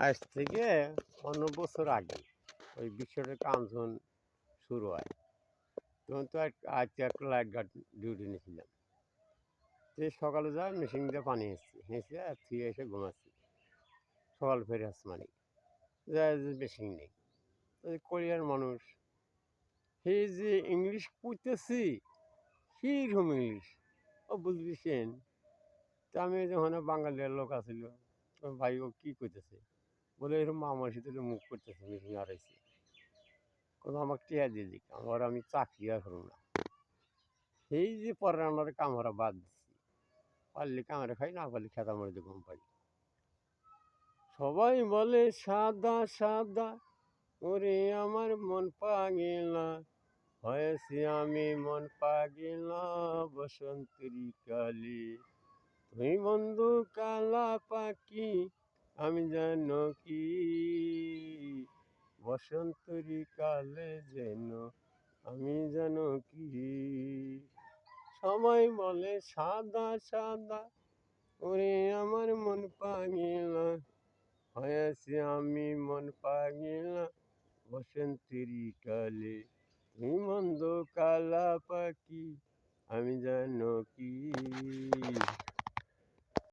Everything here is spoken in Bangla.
আজ থেকে 15 বছর আগে ওই বিশ্বটার কাম যখন শুরু হয় তখন তো আজ একটা লাইট গার্ড ডিউটি নিয়েছিলাম। তো সকালে যায় মেশিন দিয়ে পানি হেঁচে আর থুয়ে এসে ঘুমাচ্ছি। সকাল ফেরে আসছে মানে যায় যে মেশিন নেই। ওই কোরিয়ার মানুষ সেই যে ইংলিশ কইতেছি সেইরকম ইংলিশ ও বুঝবিছেন। তো আমি যখন বাঙালির লোক আসিল ভাই ও কী কইতেছে বলে এরকম আমার সাথে মুখ করতেছে মেশিন হারাইছে কোনো আমাকে টিয়া দিয়ে দিক আমার আমি চাকরি আর করুন না। সেই যে পরে আমার কামড়া বাদ দিচ্ছি পারলে কামড়ে খাই না পারলে খেতা মরে দিয়ে ঘুম পাই। সবাই বলে সাদা সাদা ওরে আমার মন পাগিলা হয়েছি আমি মন পাগিলা বসন্তরী কালে তুমি বন্ধু কালা পাখি আমি জানো কি বসন্তরী কালে যেন আমি জানো কি। সবাই বলে সাদা সাদা ওরে আমার মন পাগিলা হয়েছি আমি মন পাগিলা বসন্তেরই কালে তুমি মন্দ কালা পাখি আমি জানো কি।